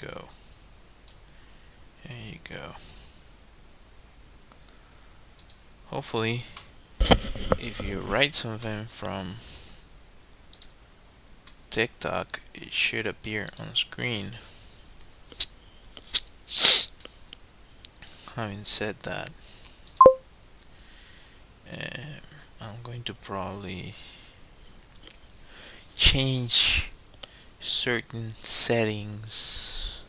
go. There you go. Hopefully, if you write something from TikTok, it should appear on screen. Having said that, I'm going to probably change certain settings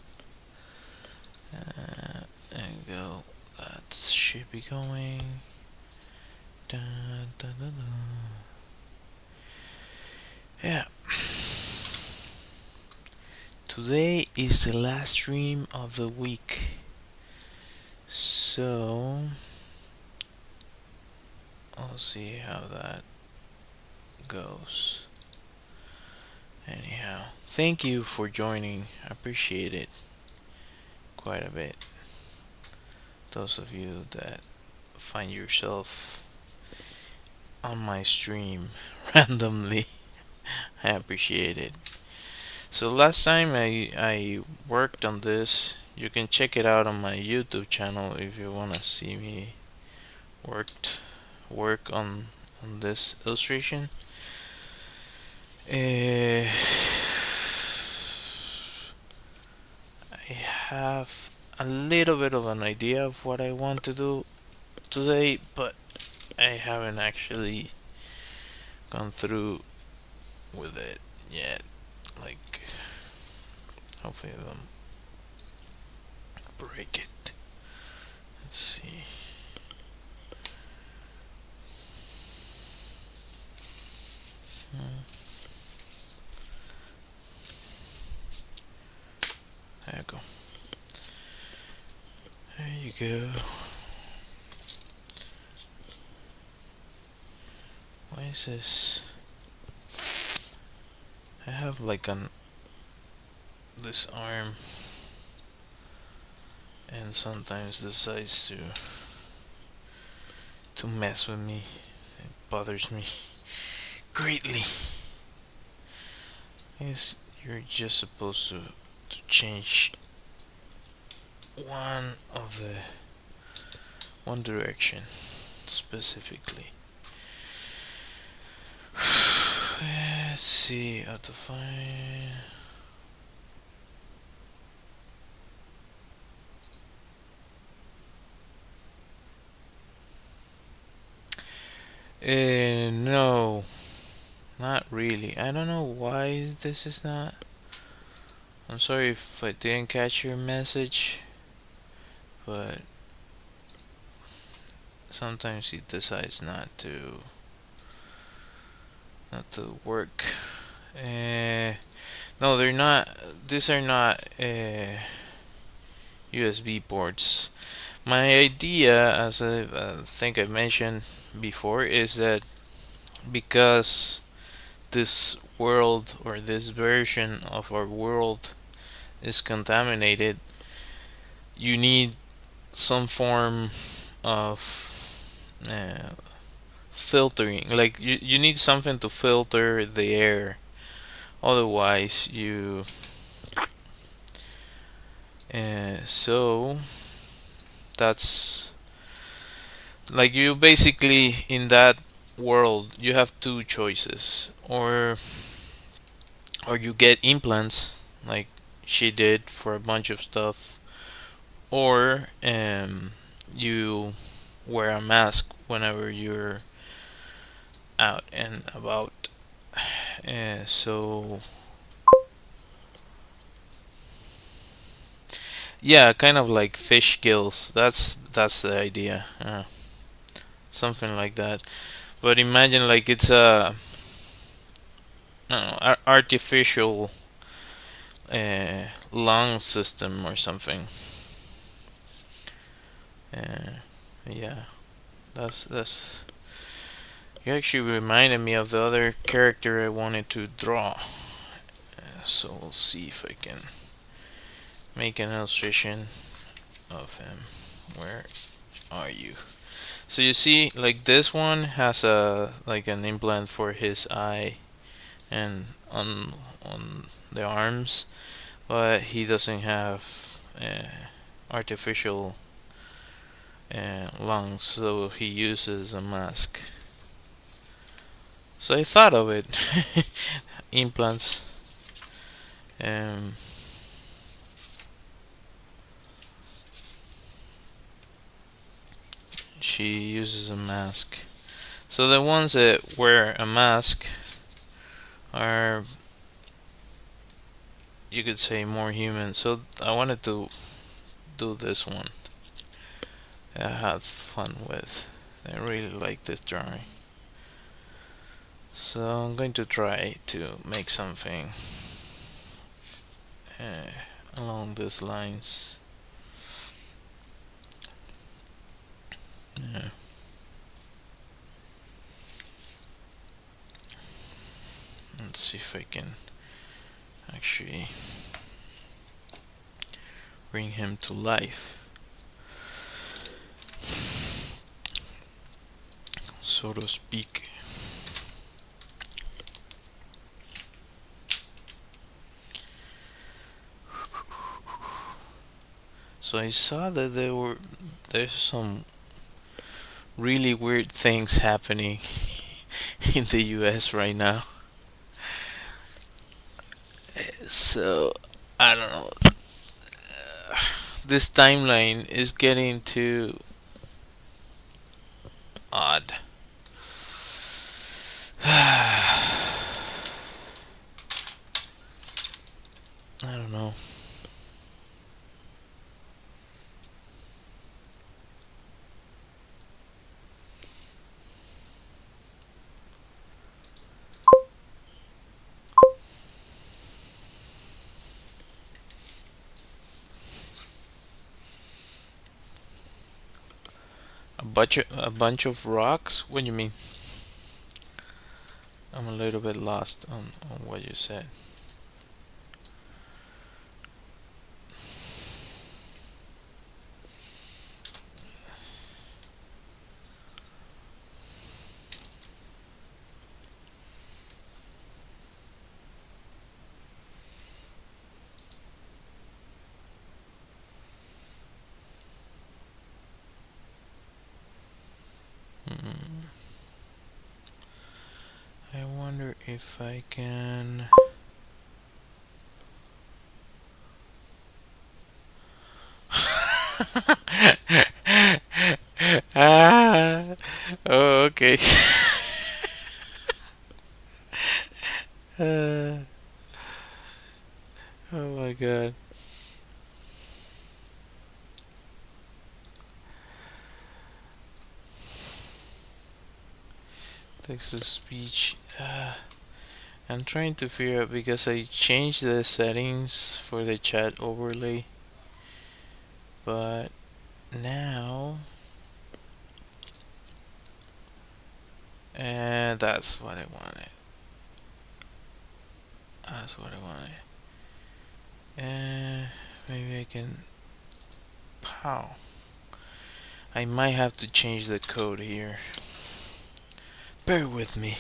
and go. That should be going. Da, da, da, da. Yeah. Today is the last stream of the week, so I'll see how that goes. Anyhow, thank you for joining. I appreciate it quite a bit. Those of you that find yourself on my stream randomly, I appreciate it. So last time I worked on this. You can check it out on my YouTube channel if you wanna see me work on this illustration. I have a little bit of an idea of what I want to do today, but I haven't actually gone through with it yet. Like, hopefully I don't break it. Let's see. There you go. There you go. Why is this? I have like this arm, and sometimes decides to mess with me. It bothers me greatly. I guess you're just supposed to change one direction specifically. Let's see how to find. No, not really. I don't know why this is not. I'm sorry if I didn't catch your message, but sometimes it decides not to work. No, they're not. These are not USB ports. My idea, as I think I mentioned before, is that because this world or this version of our world is contaminated, you need some form of filtering. Like you need something to filter the air. Otherwise, so that's like you basically in that world you have two choices, or you get implants like she did for a bunch of stuff, or you wear a mask whenever you're out and about. So yeah, kind of like fish gills. That's the idea. Something like that. But imagine like it's a I don't know, artificial lung system or something. Yeah, that's. You actually reminded me of the other character I wanted to draw. So we'll see if I can make an illustration of him. Where are you? So you see, like this one has an implant for his eye and on the arms, but he doesn't have artificial lungs, so he uses a mask. So I thought of it, implants. Um, she uses a mask. So the ones that wear a mask are, you could say, more human. So I wanted to do this one. I had fun with. I really like this drawing. So I'm going to try to make something along these lines. Yeah. Let's see if I can actually bring him to life, so to speak. So I saw that there's some really weird things happening in the US right now. So I don't know. This timeline is getting too odd. I don't know. A bunch of rocks? What do you mean? I'm a little bit lost on what you said. Hmm. I wonder if I can. Ah, oh, okay. uh, oh my god. Text to speech. I'm trying to figure out because I changed the settings for the chat overlay, but now, and that's what I wanted. That's what I wanted. And maybe I can. Pow. I might have to change the code here. Bear with me.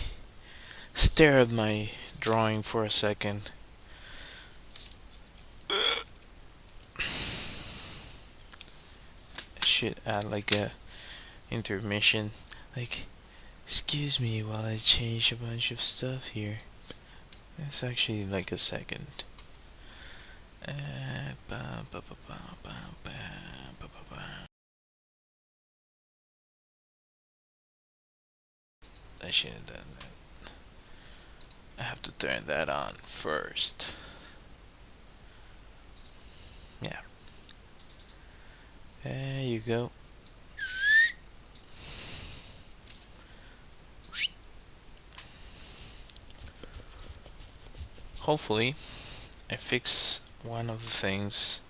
Stare at my drawing for a second. I should add like a intermission. Like, excuse me while I change a bunch of stuff here. It's actually like a second. I should have done that. I have to turn that on first. Yeah. There you go. Hopefully, I fix one of the things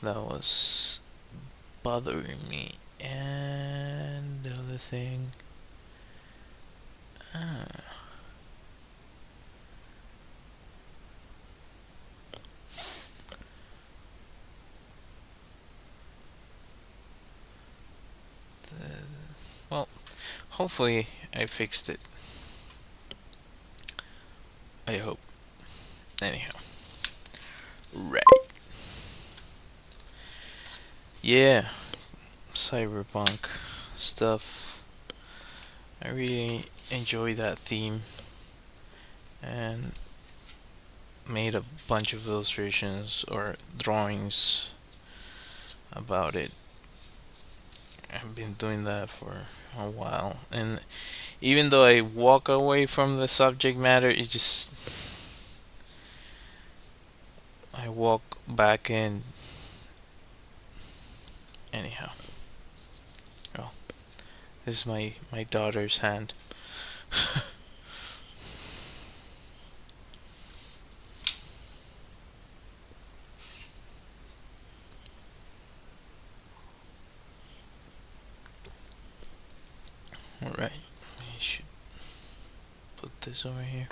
that was bothering me. And the other thing. Ah. Well, hopefully I fixed it. I hope. Anyhow. Right. Yeah, cyberpunk stuff. I really enjoy that theme and made a bunch of illustrations or drawings about it. I've been doing that for a while, and even though I walk away from the subject matter, it just I walk back in anyhow. Oh, this is my daughter's hand. All right, I should put this over here.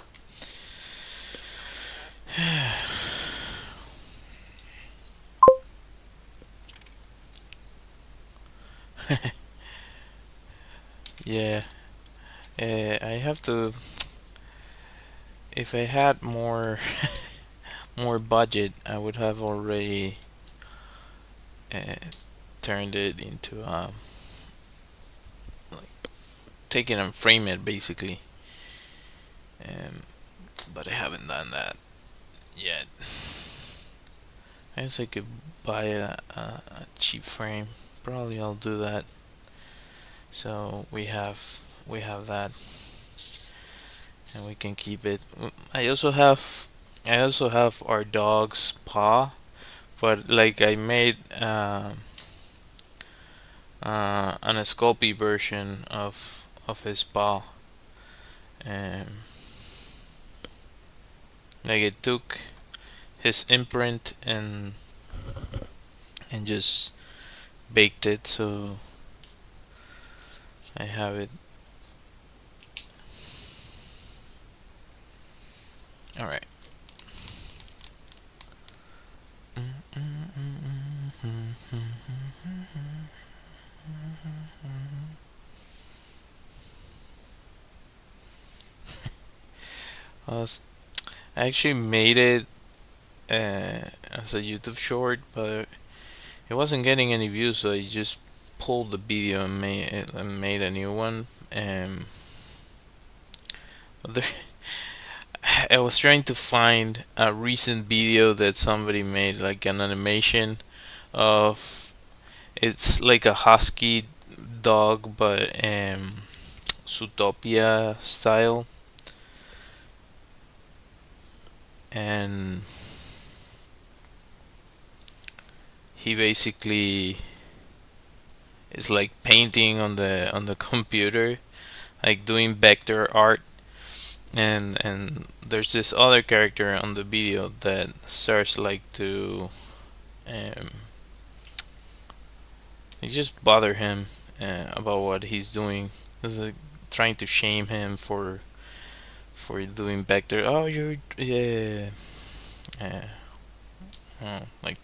Yeah, I have to. If I had more budget, I would have already uh, turned it into like take it and frame it basically. Um, but I haven't done that yet. I guess I could buy a cheap frame. Probably I'll do that. So we have that, and we can keep it. I also have our dog's paw, but like I made an Sculpey version of his paw, and like it took his imprint and just baked it. So I have it. All right. I was I actually made it as a YouTube short, but it wasn't getting any views, so I just pulled the video and made a new one. And there, I was trying to find a recent video that somebody made, like an animation of it's like a husky dog, but Zootopia style, and he basically is like painting on the computer, like doing vector art, and there's this other character on the video that starts like to um you just bother him about what he's doing. It's like trying to shame him for doing vector. Oh, you're yeah. Uh, like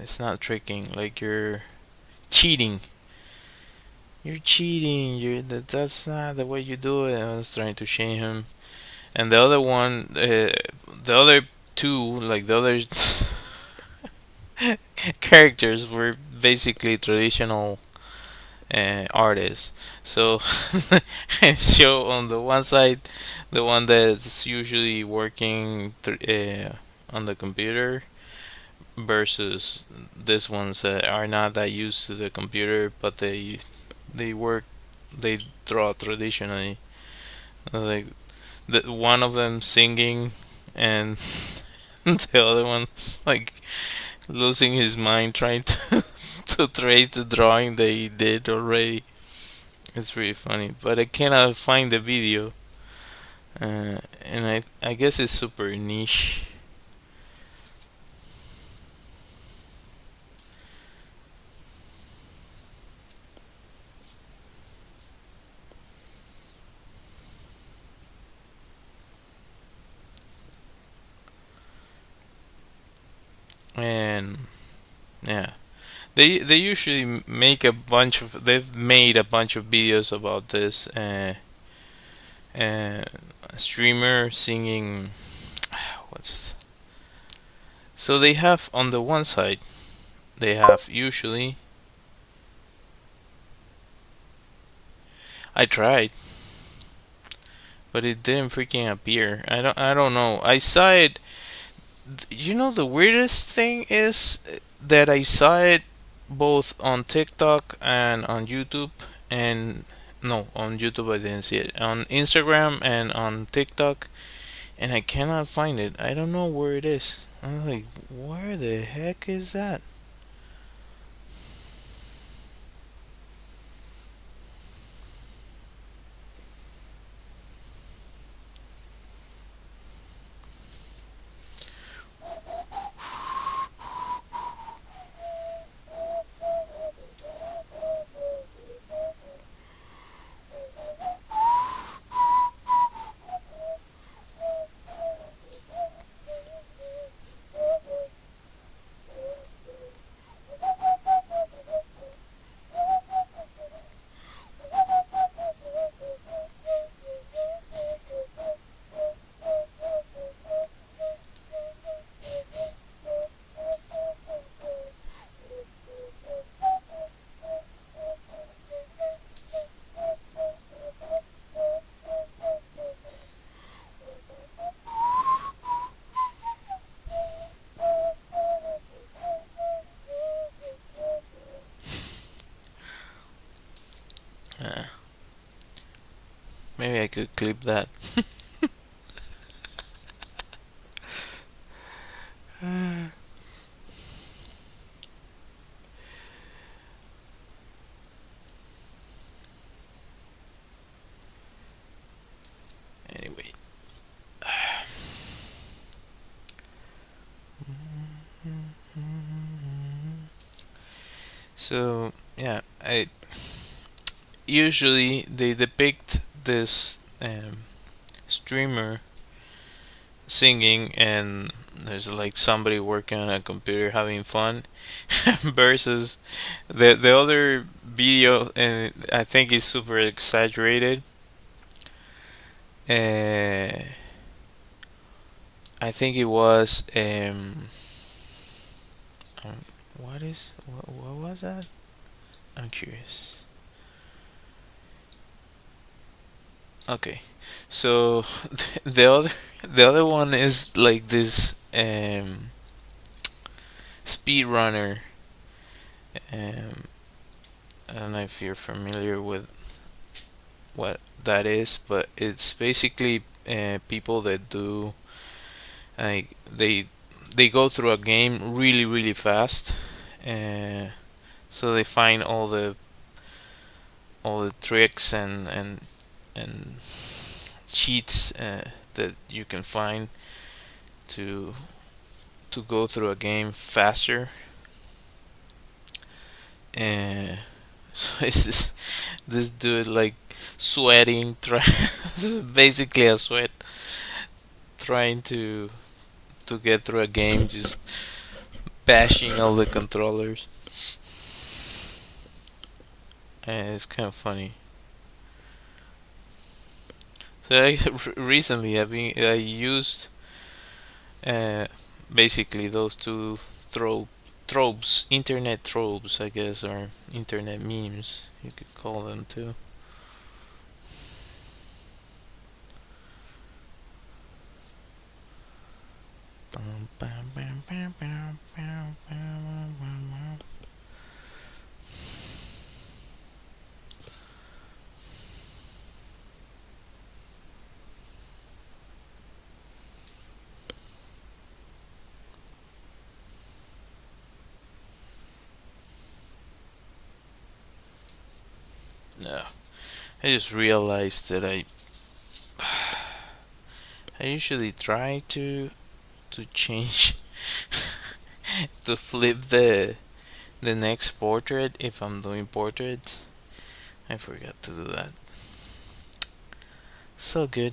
it's not tricking. Like you're cheating. You're cheating. That's not the way you do it. I was trying to shame him. And the other one, the other two, like the other characters were basically traditional artists. So I show on the one side the one that's usually working on the computer versus this ones that are not that used to the computer, but they work they draw traditionally. I was like the one of them singing and the other one's like losing his mind trying to to trace the drawing that he did already. It's pretty funny, but I cannot find the video, and I guess it's super niche. And yeah, they usually make a bunch of they've made a bunch of videos about this. A streamer singing what's So they have on the one side, they have usually. I tried, but it didn't freaking appear. I don't know. I saw it. You know the weirdest thing is that I saw it both on TikTok and on YouTube, and no, on YouTube I didn't see it. On Instagram and on TikTok, and I cannot find it. I don't know where it is. I'm like, where the heck is that? Uh, Maybe I could clip that. Anyway. So yeah, I usually they depict this streamer singing, and there's like somebody working on a computer having fun versus the other video, and I think it's super exaggerated. uh, I think it was um what was that? I'm curious. Okay, so the other one is like this speed runner. um I don't know if you're familiar with what that is, but it's basically people that do like they go through a game really really fast. uh, so they find all the tricks and cheats that you can find to to go through a game faster. And so it's this dude like sweating, basically a sweat, trying to get through a game, just bashing all the controllers. And it's kind of funny. So I recently I used uh, basically those two tropes, internet tropes, I guess, or internet memes, you could call them too. No, I just realized that I usually try to change to flip the next portrait if I'm doing portraits. I forgot to do that. So good.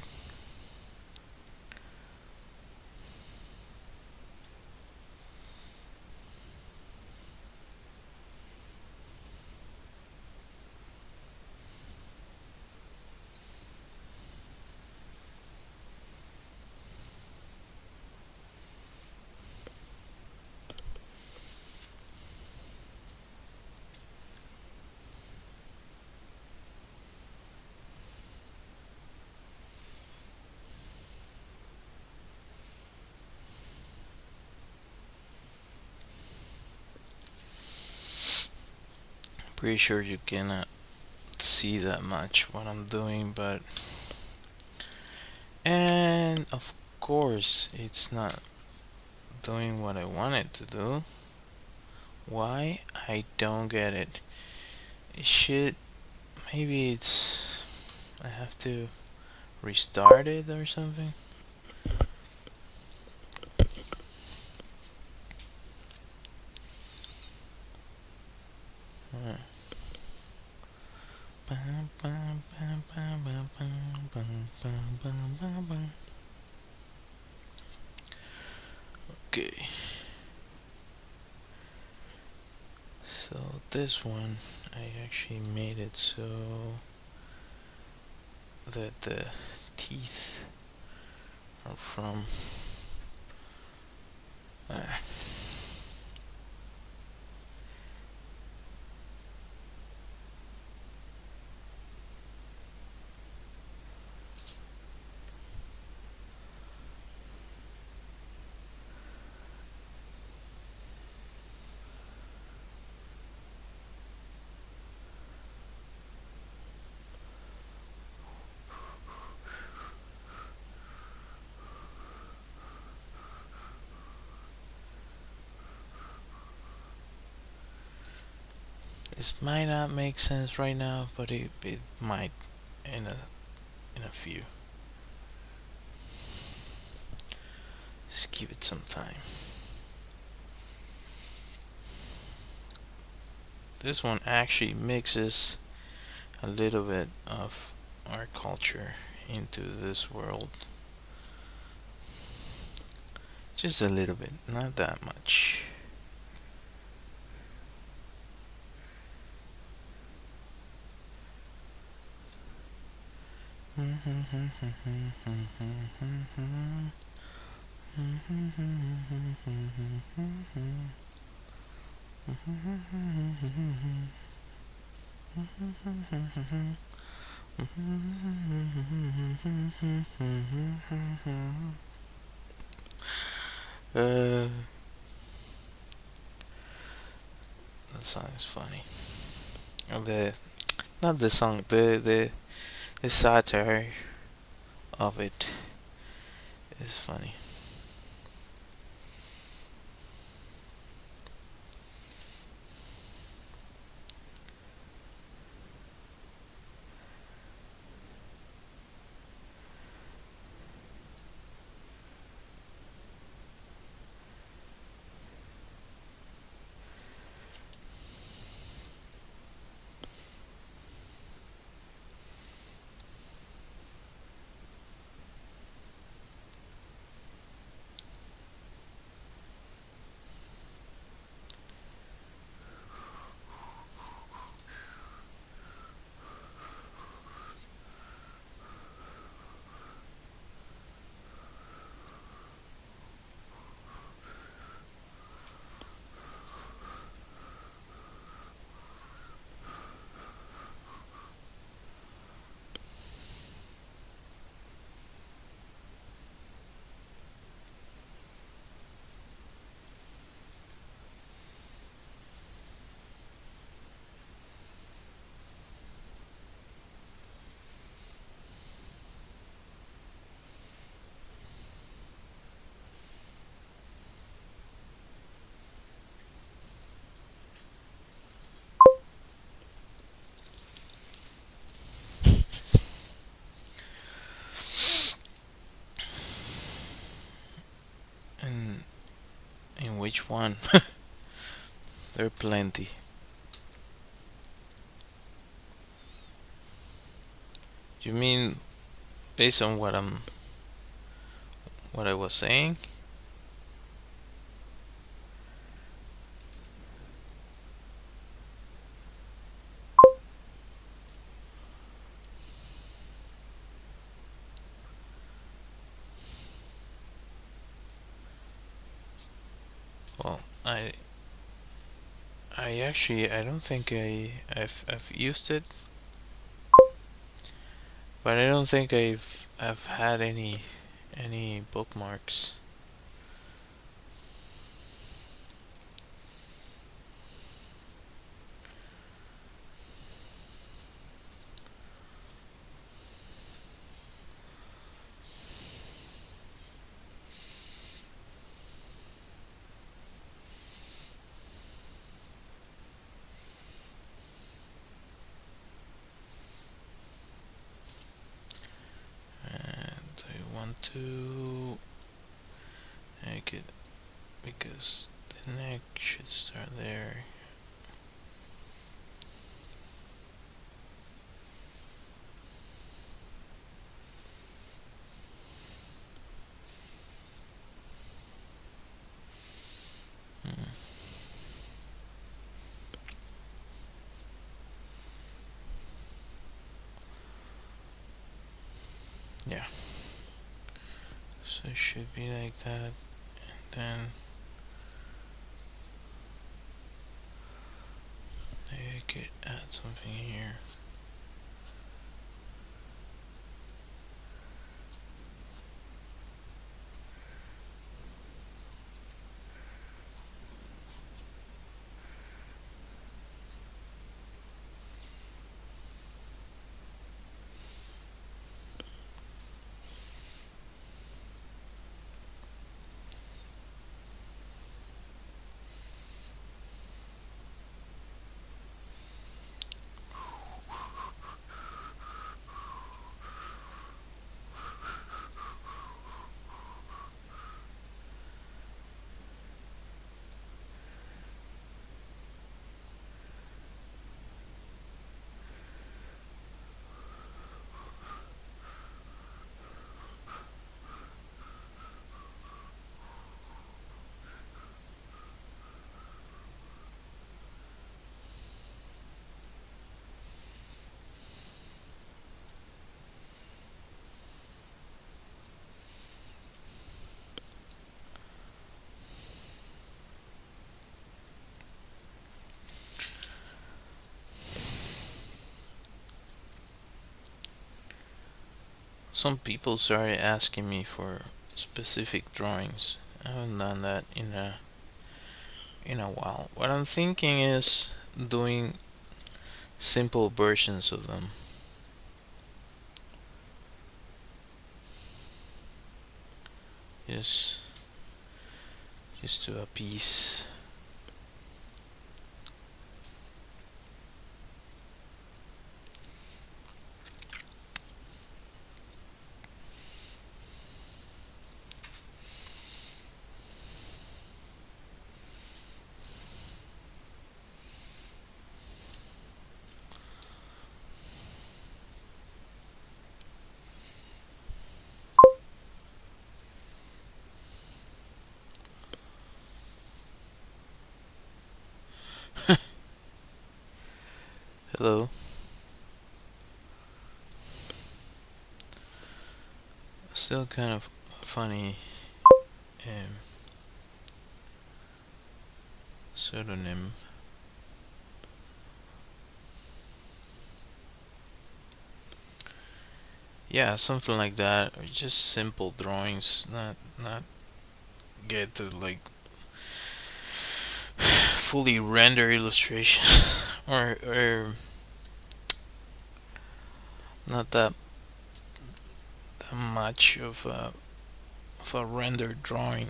Pretty sure you cannot see that much what I'm doing, but and of course it's not doing what I want it to do. Why? I don't get it. It should maybe it's I have to restart it or something. Hmm. Okay, so this one I actually made it so that the teeth are from uh, this might not make sense right now, but it might in a few. Just give it some time. This one actually mixes a little bit of our culture into this world. Just a little bit, not that much. uh, that song is funny. The not the song, the satire of it is funny. And in which one? There are plenty. You mean based on what I was saying? Well, I actually I don't think I've used it, but I don't think I've had any bookmarks. to make it, because the neck should start there. Hmm. Yeah, so it should be like that. Then maybe I could add something here. Some people started asking me for specific drawings. I haven't done that in a while. What I'm thinking is doing simple versions of them. Just just do a piece. Hello. Still kind of funny um, pseudonym. Yeah, something like that, or just simple drawings. Not get to like fully render illustration, or not that much of a rendered drawing.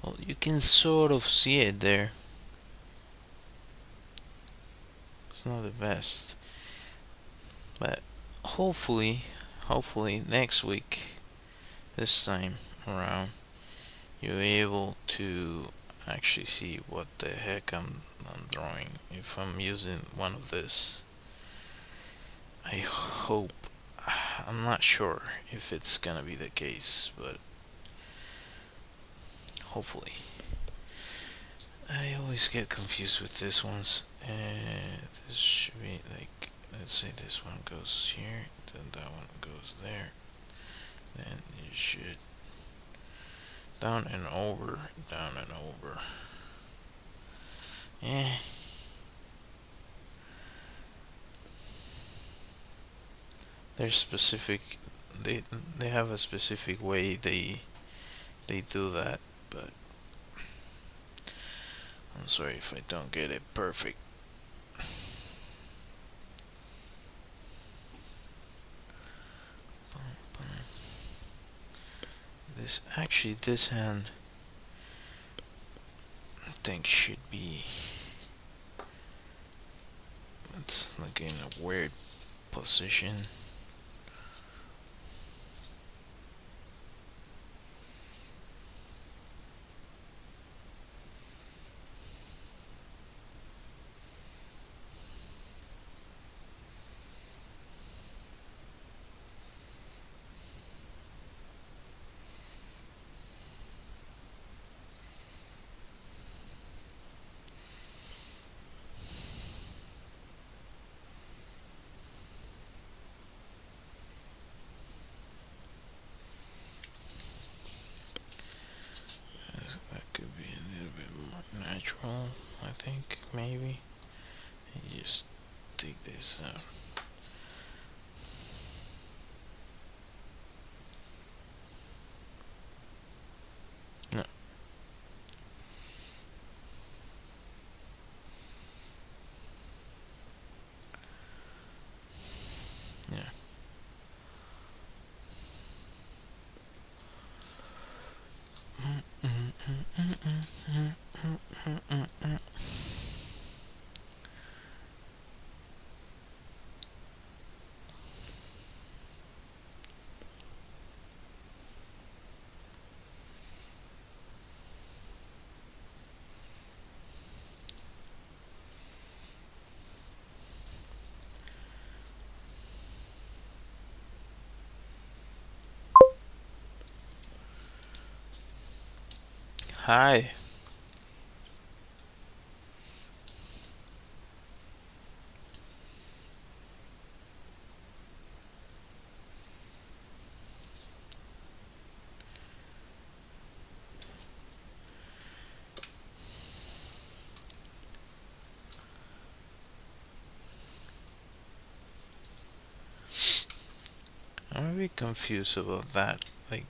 Well, you can sort of see it there. It's not the best, but hopefully next week, this time around, you'll be able to actually see what the heck I'm drawing if I'm using one of this. I hope. I'm not sure if it's gonna be the case, but hopefully. I always get confused with this ones. This should be like, let's say this one goes here, then that one goes there. Then you should down and over, down and over. Eh. They're specific. They they have a specific way they do that, but I'm sorry if I don't get it perfect. This hand everything should be. It's like in a weird position. That could be a little bit more natural, I think, maybe. You just take this out. No, yeah. Hi. I'm a bit confused about that. Like,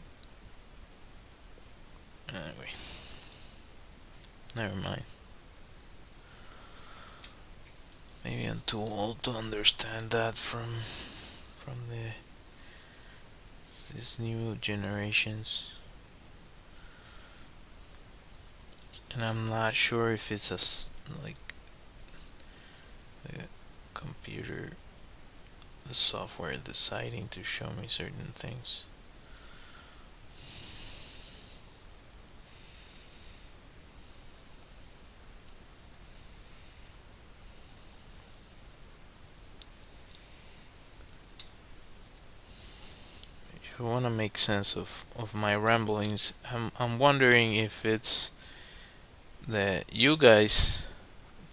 anyway, never mind. Maybe I'm too old to understand that from these new generations, and I'm not sure if it's like the computer, the software deciding to show me certain things. If I want to make sense of my ramblings, I'm wondering if it's that you guys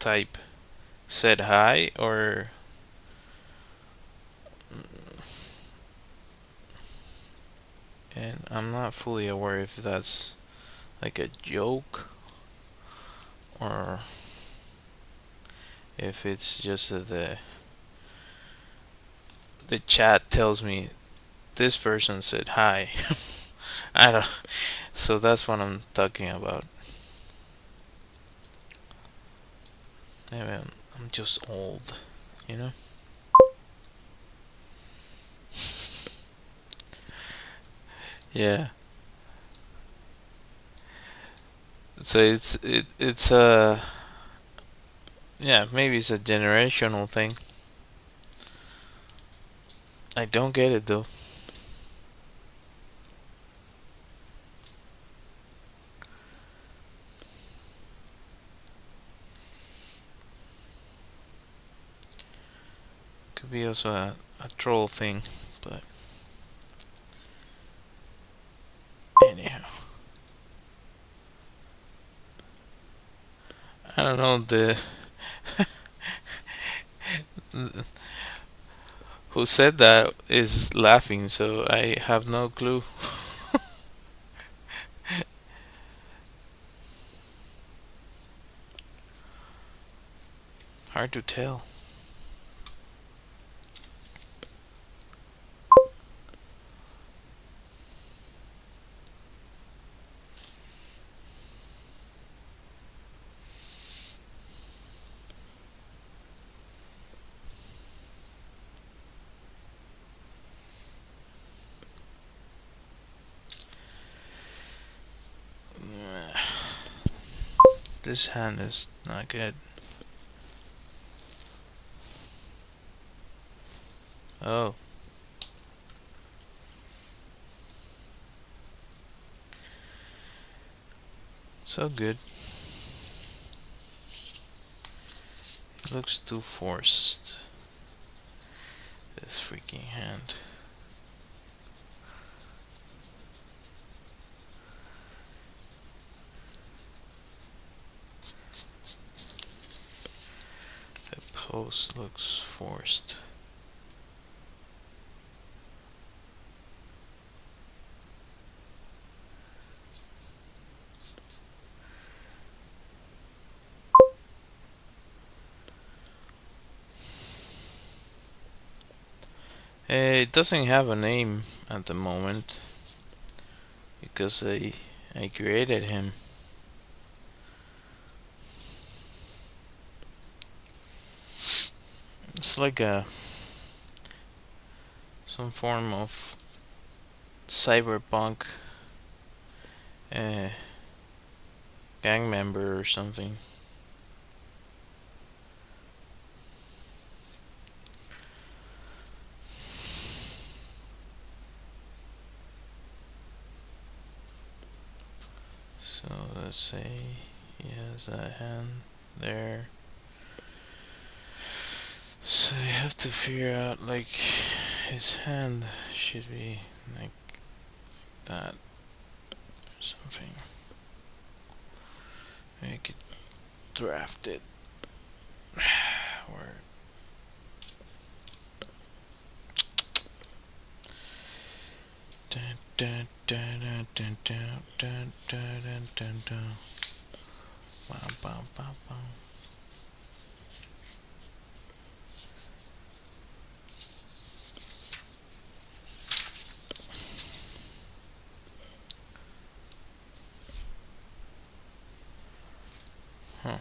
type said hi, or and I'm not fully aware if that's like a joke or if it's just that the chat tells me this person said hi. I don't. So that's what I'm talking about. Maybe I'm just old, you know. Yeah. So it's a yeah, maybe it's a generational thing. I don't get it though. Could be also a troll thing, but anyhow, I don't know the who said that is laughing, so I have no clue. Hard to tell. This hand is not good. Oh, so good. Looks too forced. This freaking hand. The pose looks forced. It doesn't have a name at the moment because I created him. It's like a some form of cyberpunk uh, gang member or something. So let's say he has a hand there. So you have to figure out like his hand should be like that or something. You could draft it where dun, dun, dun, dun, dun, dun, dun, dun, dun, dun. Wow, wow, wow, wow. Huh.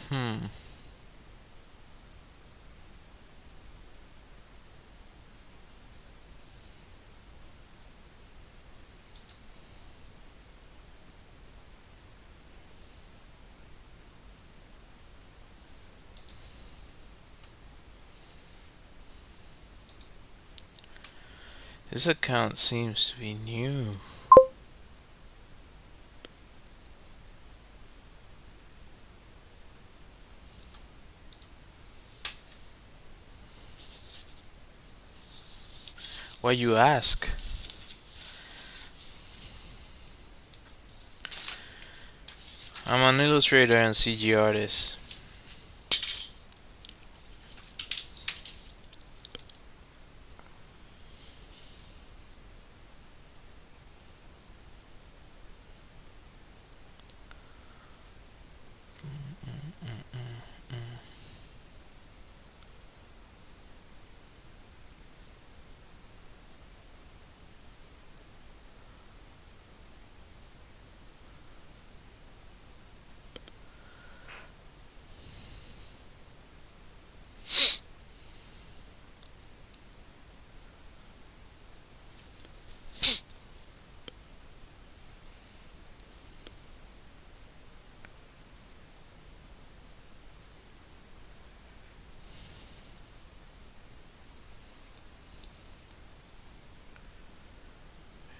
Hmm. This account seems to be new. Why you ask? I'm an illustrator and CG artist.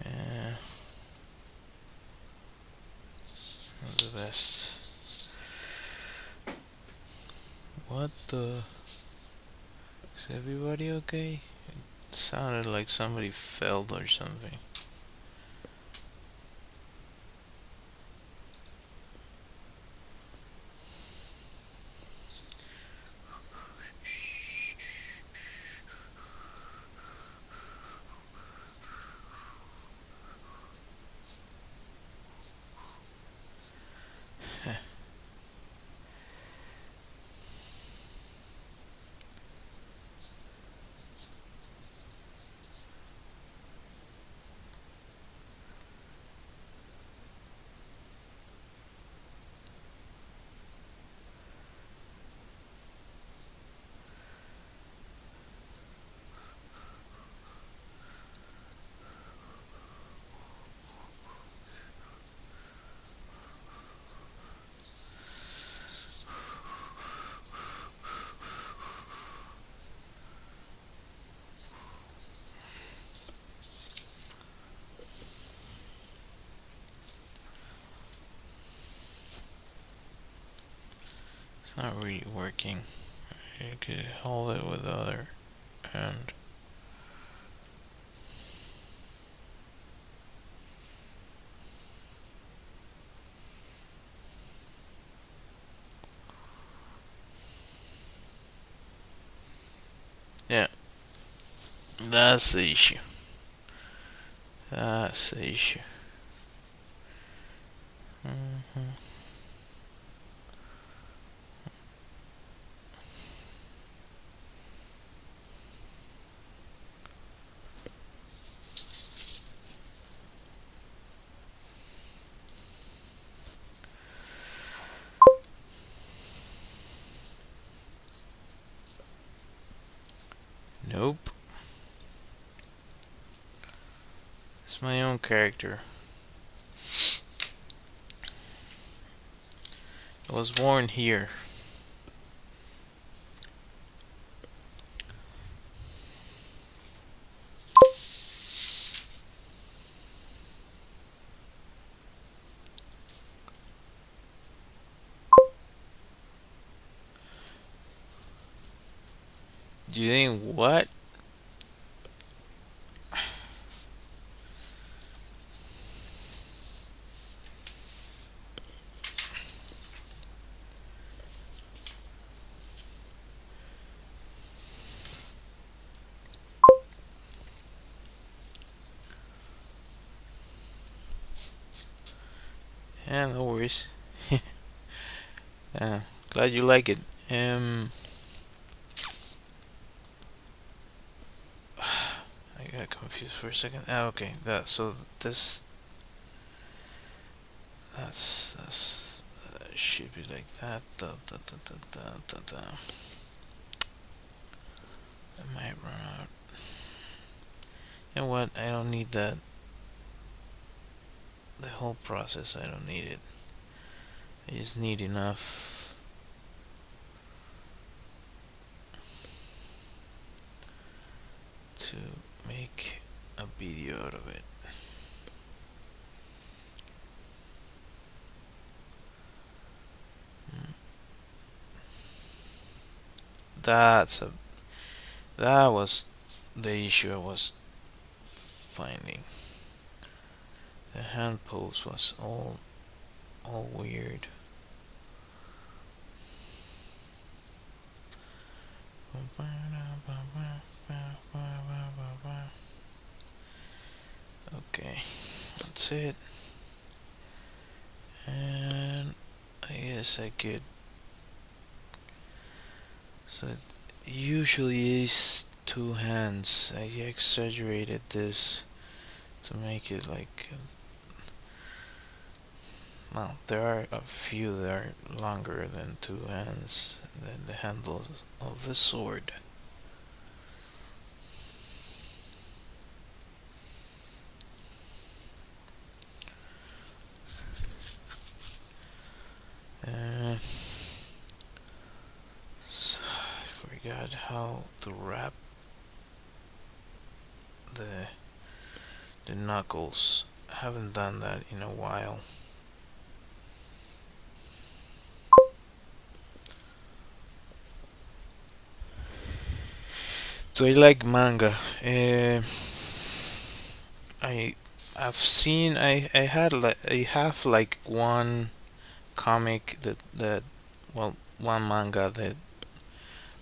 Yeah, not the best. What the? Is everybody okay? It sounded like somebody fell or something. It's not really working. You could hold it with the other hand. Yeah, that's the issue. That's the issue. Hmm. Nope. It's my own character. I was born here. Do you think what? Yeah, no worries. Glad you like it. Um, I got confused for a second. Ah, okay. That so this that's should be like that. Da, da, da, da, da, da, da. I might run out. You know what? I don't need that. The whole process. I don't need it. I just need enough to make a video out of it. Mm. That's a that was the issue I was finding. The hand pose was all weird. Okay, that's it. And I guess I could. So it usually is two hands. I exaggerated this to make it like. Well, there are a few that are longer than two hands than the handles of the sword. Uh, so I forgot how to wrap the the knuckles. I haven't done that in a while. Do I like manga? I I have like one comic that well one manga that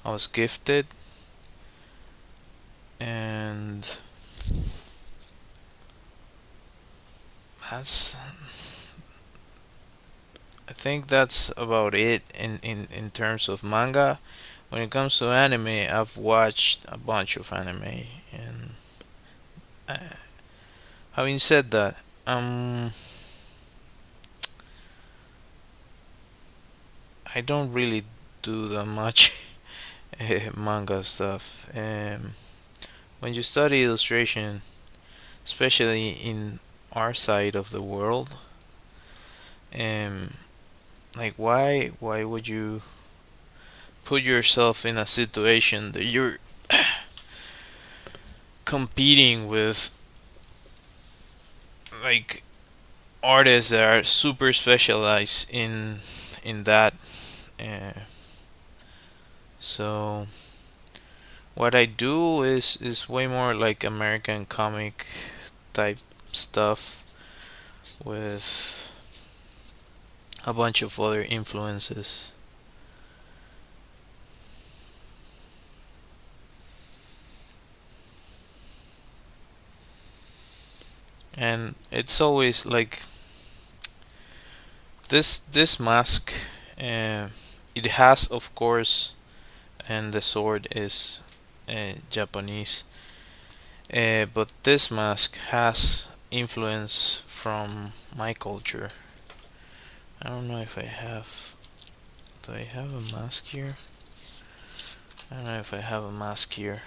I was gifted, and that's I think that's about it in terms of manga. When it comes to anime, I've watched a bunch of anime, and uh, having said that, I don't really do that much manga stuff. When you study illustration, especially in our side of the world, um, like why would you put yourself in a situation that you're competing with like artists that are super specialized in that? Uh, So what I do is way more like American comic type stuff with a bunch of other influences. And it's always like this mask. Uh, it has, of course, and the sword is Japanese. But this mask has influence from my culture. I don't know if I have. Do I have a mask here? I don't know if I have a mask here.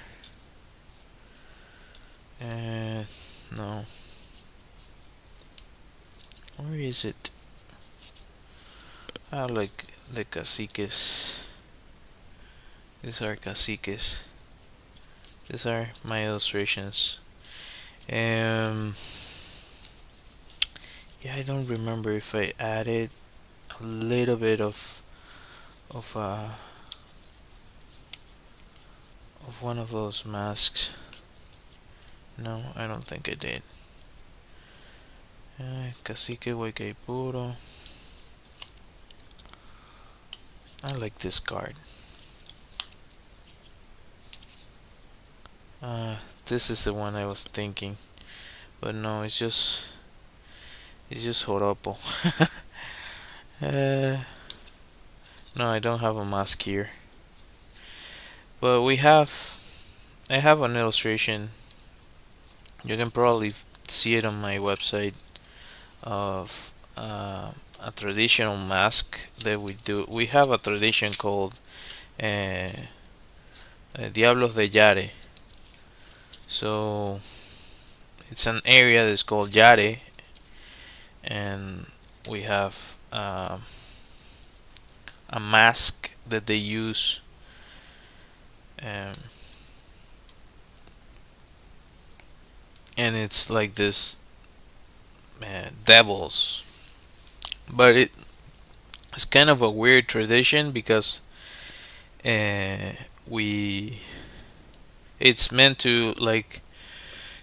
Uh, no. Where is it? I like the caciques. These are caciques. These are my illustrations. Um, yeah, I don't remember if I added a little bit of of one of those masks. No, I don't think I did. Cacique Puro. I like this card. This is the one I was thinking, but no, it's just Joropo. uh, no, I don't have a mask here, but I have an illustration. You can probably see it on my website of a traditional mask that we do. We have a tradition called uh, Diablos de Yare. So it's an area that's called Yare, and we have a mask that they use, um, and it's like this devils, but it's kind of a weird tradition because uh, we it's meant to like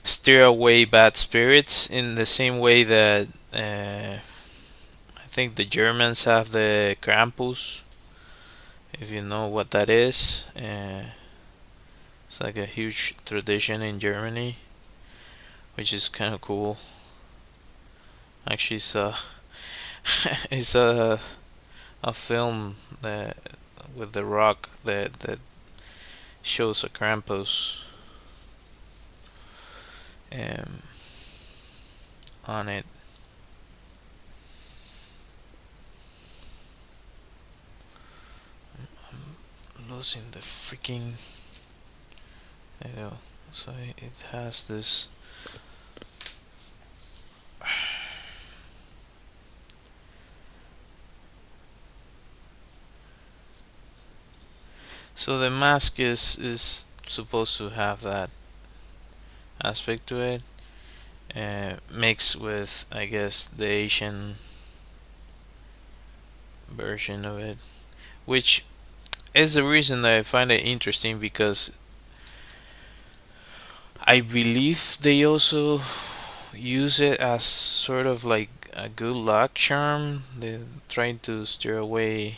steer away bad spirits in the same way that I think the Germans have the Krampus, if you know what that is. It's like a huge tradition in Germany, which is kind of cool. Actually, it's a film that with the Rock that shows a Krampus um, on it. I'm losing the freaking. There you go. So it has this. So the mask is supposed to have that aspect to it, mixed with I guess the Asian version of it, which is the reason that I find it interesting because I believe they also use it as sort of like a good luck charm. They're trying to steer away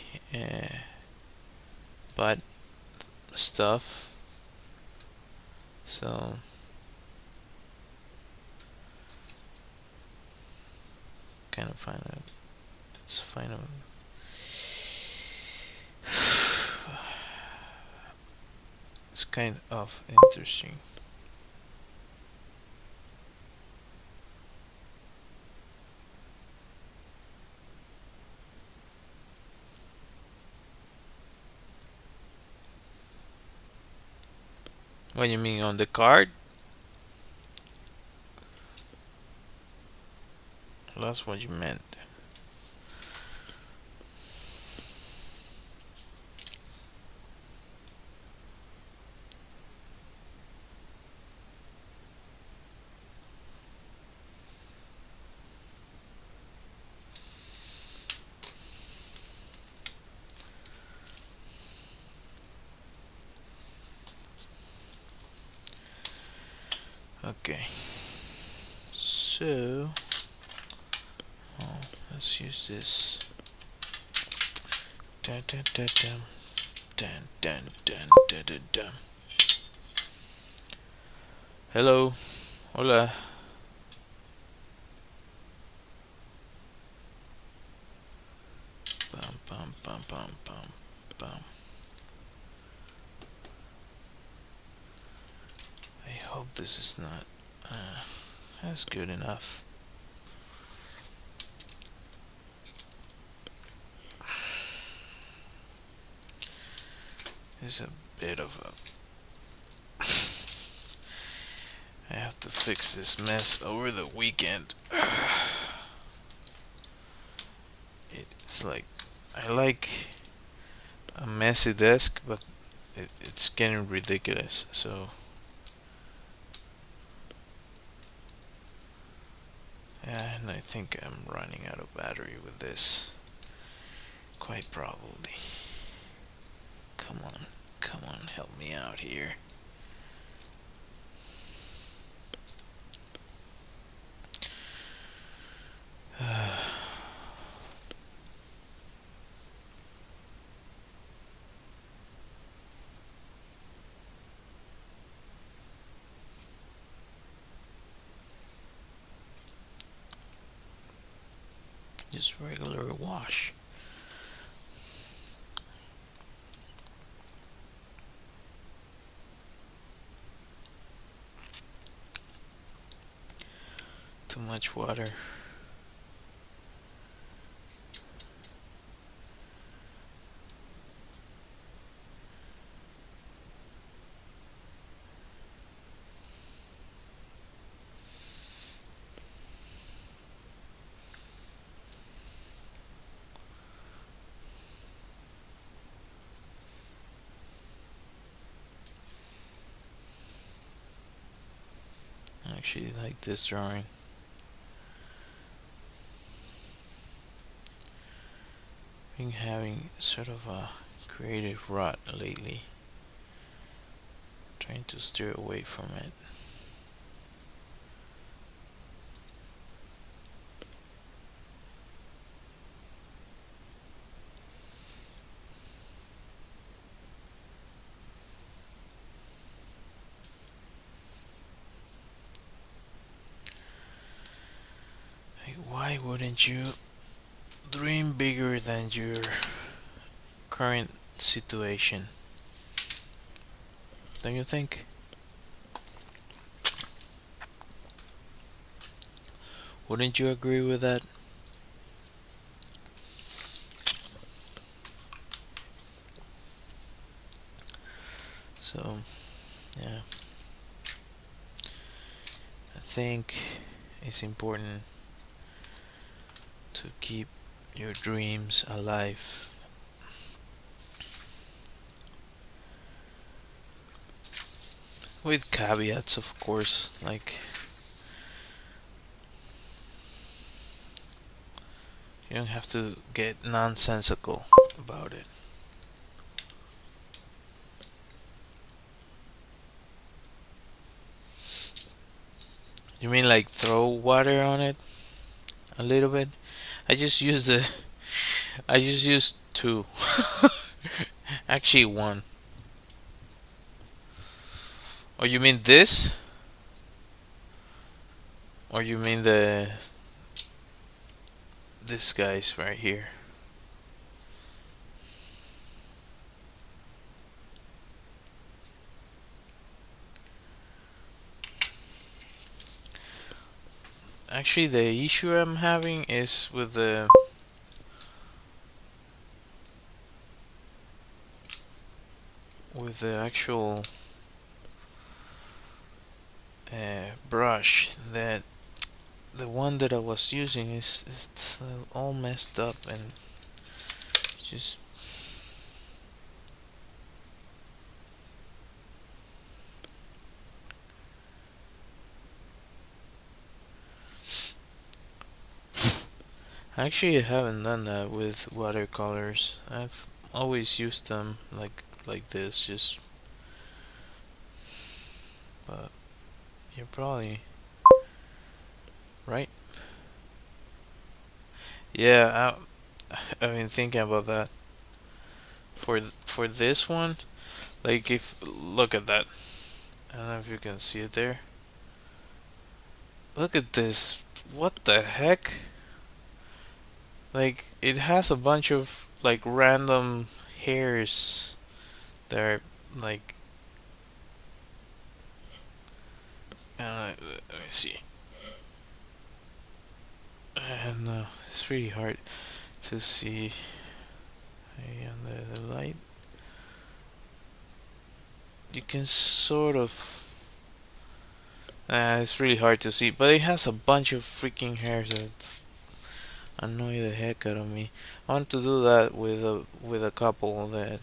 bad stuff. So kind of find it. It's kind of it's kind of interesting. What you mean on the card? That's what you meant. Okay, so let's use this. Dun, dun, dun, dun, dun, dun, dun, dun, dun, dun. Hello, hola. Bum, bum, bum, bum, bum, bum. I hope this is not. That's good enough. It's a bit of a. I have to fix this mess over the weekend. It's like I like a messy desk, but it's getting ridiculous. So yeah, and I think I'm running out of battery with this. Quite probably. Come on, help me out here. Just regular wash. Too much water. I actually like this drawing. Been having sort of a creative rut lately. Trying to steer away from it. Like, why wouldn't you dream bigger than your current situation? Don't you think? Wouldn't you agree with that? So, yeah. I think it's important to keep your dreams alive. With caveats, of course, like you don't have to get nonsensical about it. You mean like throw water on it a little bit? I just use the I just used two. Actually one. Or you mean this? Or you mean the this guy's right here? Actually the issue I'm having is with the actual brush that the one that I was using is it's all messed up and just actually I haven't done that with watercolors. I've always used them like this just but You're probably right. Yeah, I've been thinking about that. For this one, like if look at that. I don't know if you can see it there. Look at this. What the heck? Like it has a bunch of like random hairs that are like let me see. And it's really hard to see under the light. You can sort of. It's really hard to see, but it has a bunch of freaking hairs that annoy the heck out of me. I want to do that with a couple that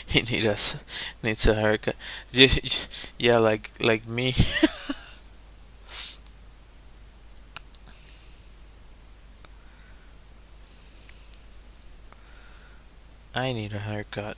he needs a haircut. Yeah, like me. I need a haircut.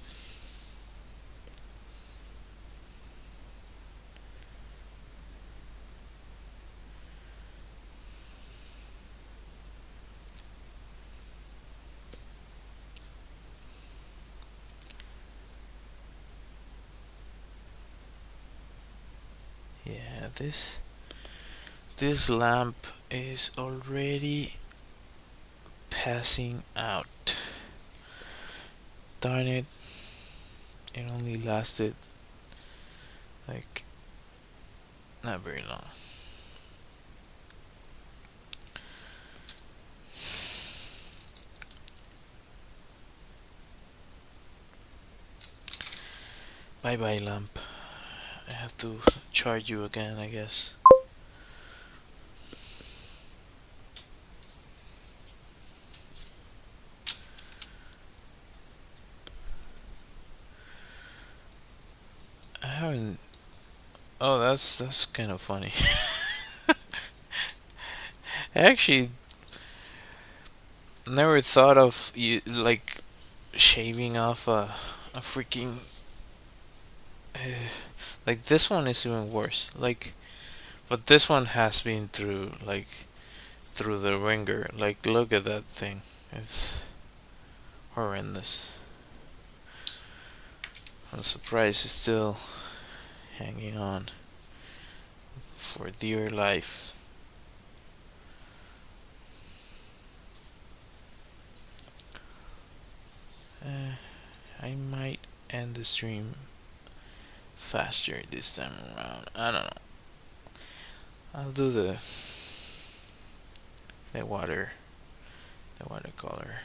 Yeah, this lamp is already passing out. Darn it! It only lasted like not very long. Bye bye, lamp. I have to charge you again, I guess. I haven't. Oh, that's kind of funny. I actually never thought of you like shaving off a freaking like this one is even worse. Like, but this one has been through the ringer. Like, look at that thing. It's horrendous. I'm surprised it's still hanging on for dear life. I might end the stream faster this time around. I don't know. I'll do the water the watercolor.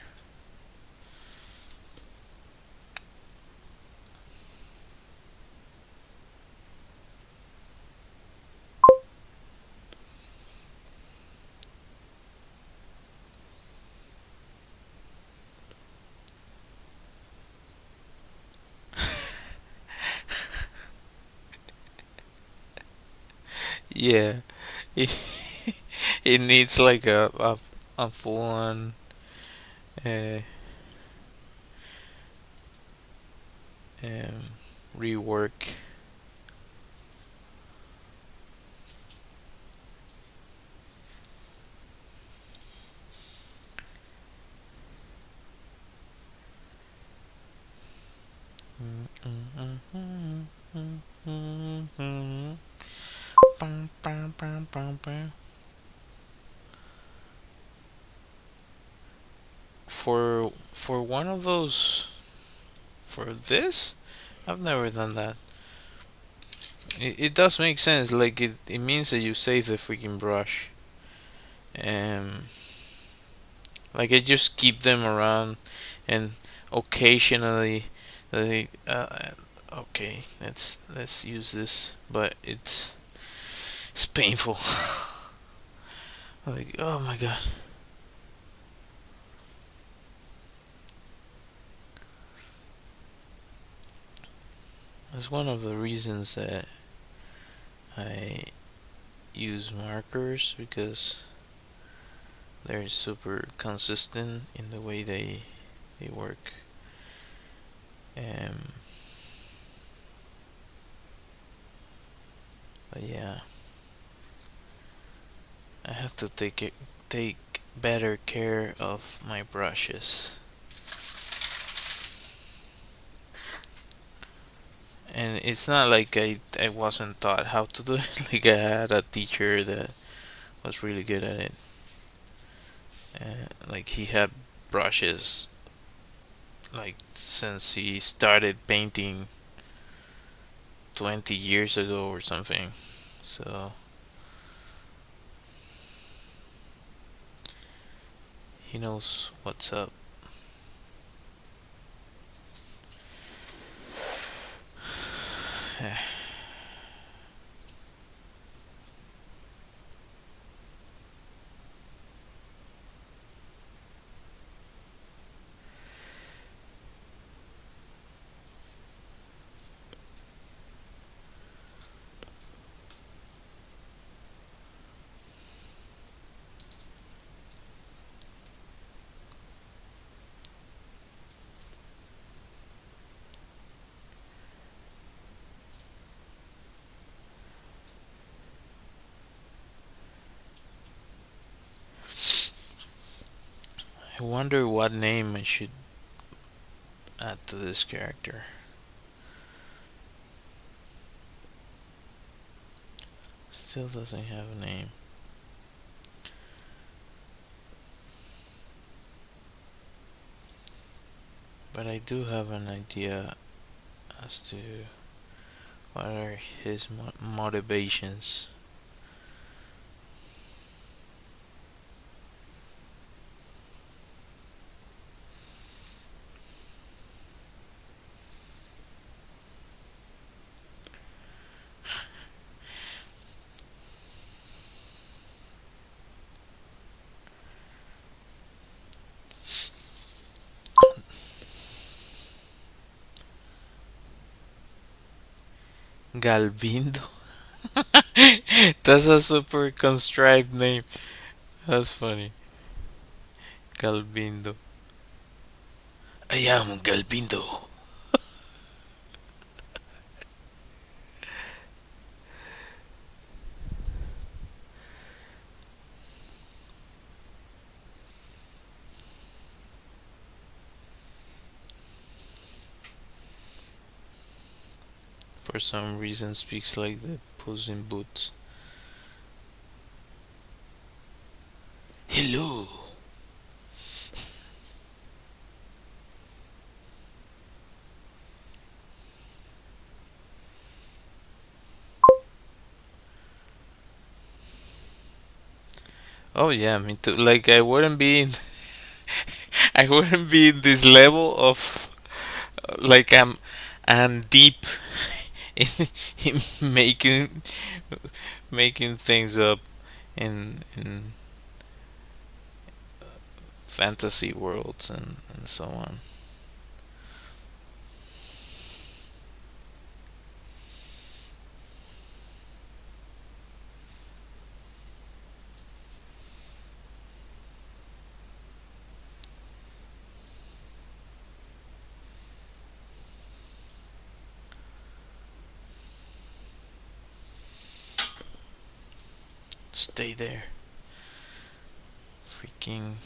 Yeah, it, it needs like a full on uh, um, rework. For one of those for this, I've never done that. It does make sense. Like it means that you save the freaking brush. Um, like I just keep them around, and occasionally, like okay, let's use this, but it's painful. Like oh my god. That's one of the reasons that I use markers because they're super consistent in the way they work. Um, but yeah, I have to take better care of my brushes. And it's not like I wasn't taught how to do it. Like I had a teacher that was really good at it. Like he had brushes like since he started painting 20 years ago or something. So he knows what's up. I wonder what name I should add to this character. Still doesn't have a name. But I do have an idea as to what are his motivations. Galvindo? That's a super contrived name. That's funny. Galvindo. I am Galvindo. For some reason speaks like the Puss in Boots. Hello. Oh yeah, me too. Like I wouldn't be in I wouldn't be in this level of like I'm deep in, in making things up in fantasy worlds and so on. Stay there. Freaking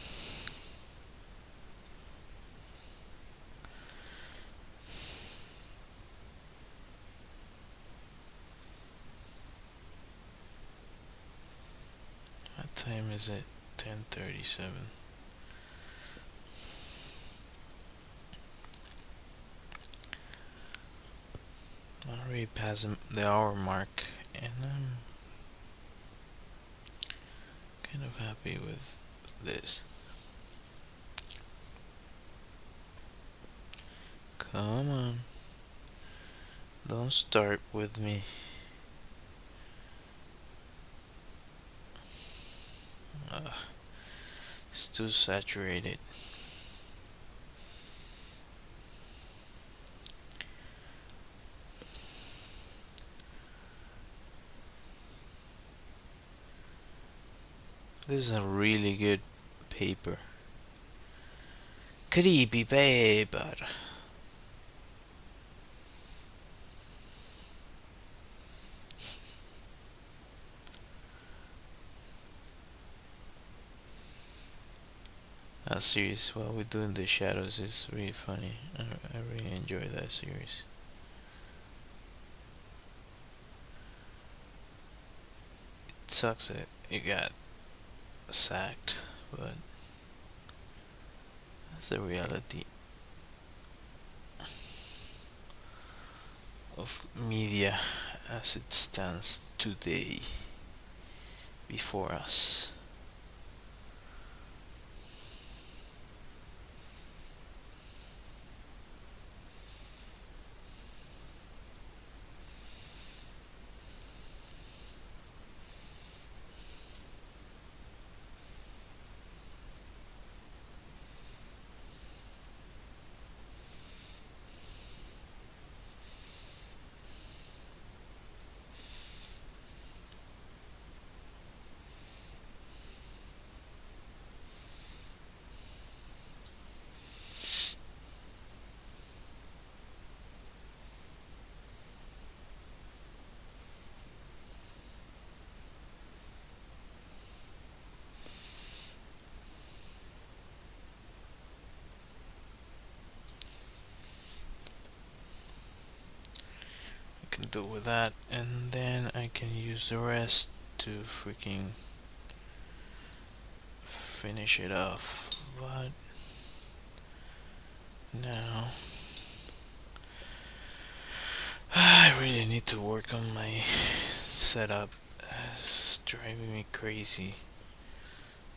what time is it? 10:37. Already past the hour mark, and I'm kind of happy with this. Come on, don't start with me. Ugh, it's too saturated. This is a really good paper. Creepy paper. series while we do in the shadows is really funny. I really enjoy that series. It sucks that it got sacked, but that's the reality of media as it stands today before us. I can do with that, and then I can use the rest to freaking finish it off. But now I really need to work on my setup. It's driving me crazy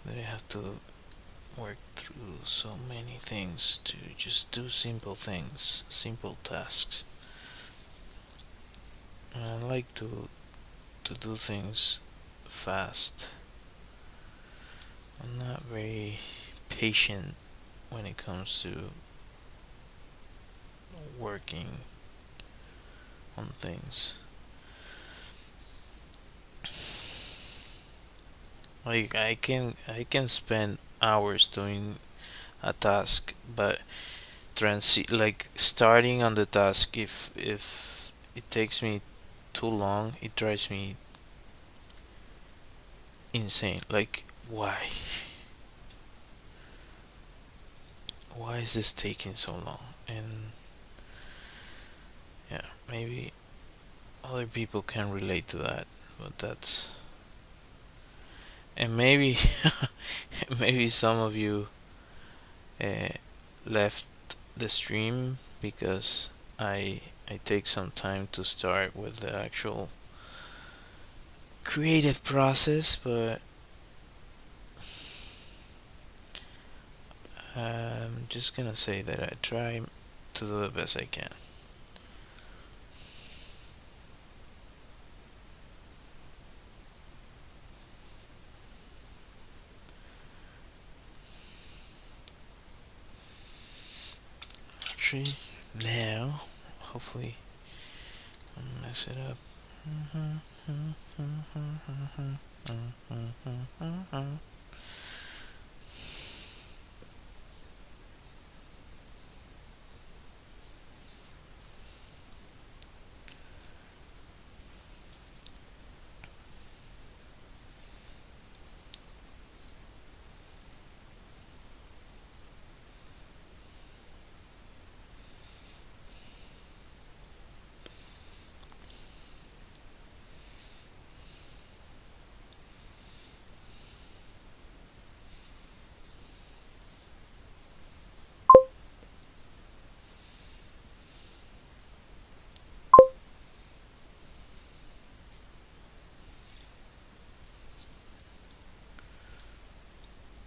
that I have to work through so many things to just do simple things, simple tasks. And I like to do things fast. I'm not very patient when it comes to working on things. Like I can spend hours doing a task, but like starting on the task, if it takes me too long, it drives me insane. Like why? Why is this taking so long? And yeah, maybe other people can relate to that, but that's and maybe maybe some of you uh, left the stream because I take some time to start with the actual creative process, but I'm just gonna say that I try to do the best I can. Actually, now, hopefully, I'll mess it up.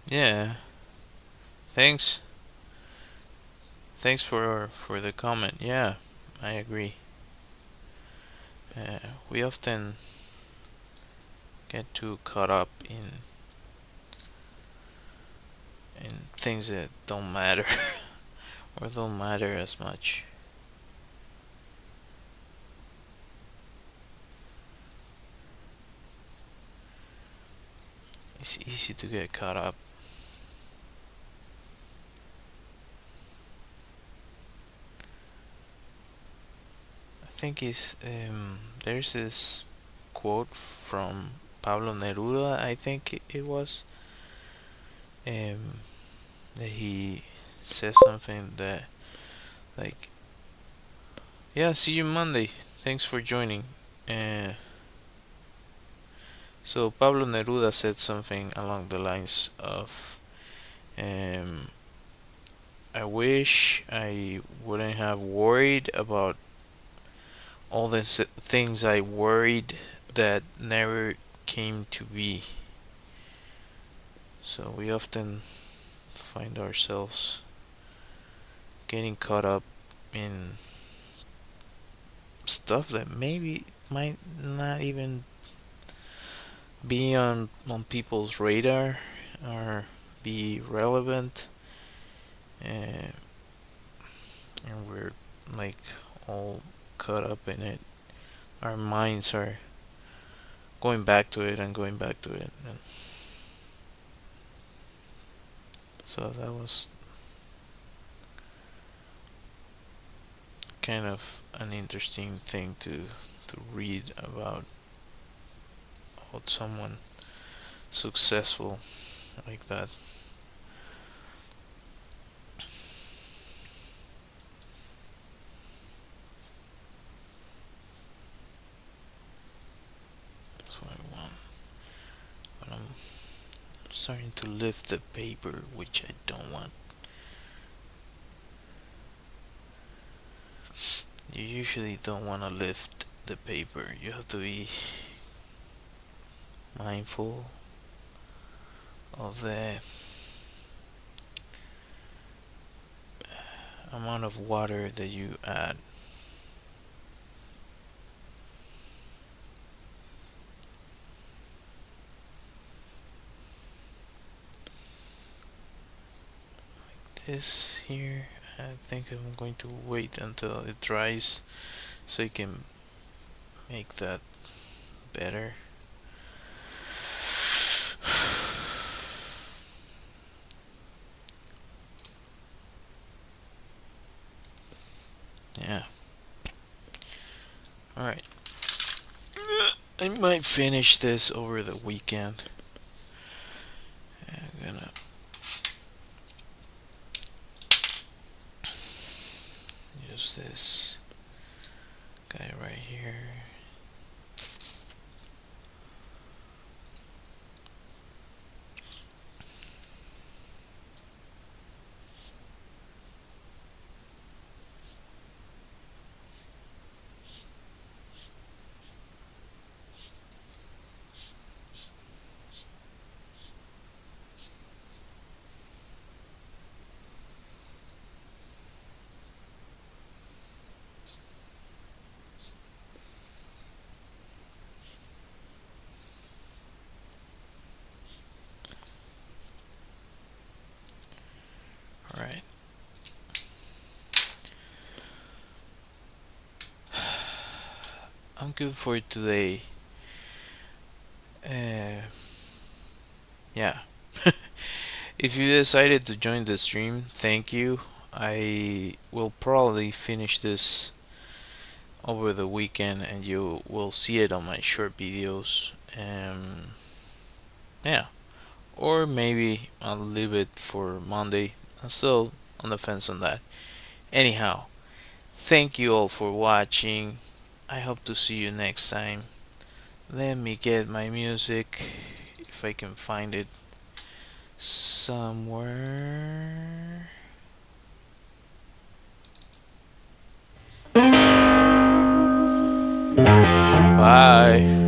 Yeah, thanks. Thanks for the comment. Yeah, I agree. We often get too caught up in things that don't matter or don't matter as much. It's easy to get caught up. I think it's there's this quote from Pablo Neruda. I think it was. Um, that he says something that, like, yeah, see you Monday. Thanks for joining. Uh, so Pablo Neruda said something along the lines of, um, I wish I wouldn't have worried about all the things I worried that never came to be. So we often find ourselves getting caught up in stuff that maybe might not even be on people's radar or be relevant, and, and we're like all caught up in it. Our minds are going back to it and going back to it, and so that was kind of an interesting thing to read about someone successful like that. That's what I want. But I'm starting to lift the paper, which I don't want. You usually don't want to lift the paper. You have to be mindful of the amount of water that you add. This here, I think I'm going to wait until it dries so you can make that better. Yeah. Alright. I might finish this over the weekend. I'm gonna use this guy right here. Alright. I'm good for today. Uh, yeah. If you decided to join the stream, thank you. I will probably finish this over the weekend and you will see it on my short videos. Yeah. Or maybe I'll leave it for Monday. I'm still on the fence on that. Anyhow, thank you all for watching. I hope to see you next time. Let me get my music if I can find it somewhere. Bye.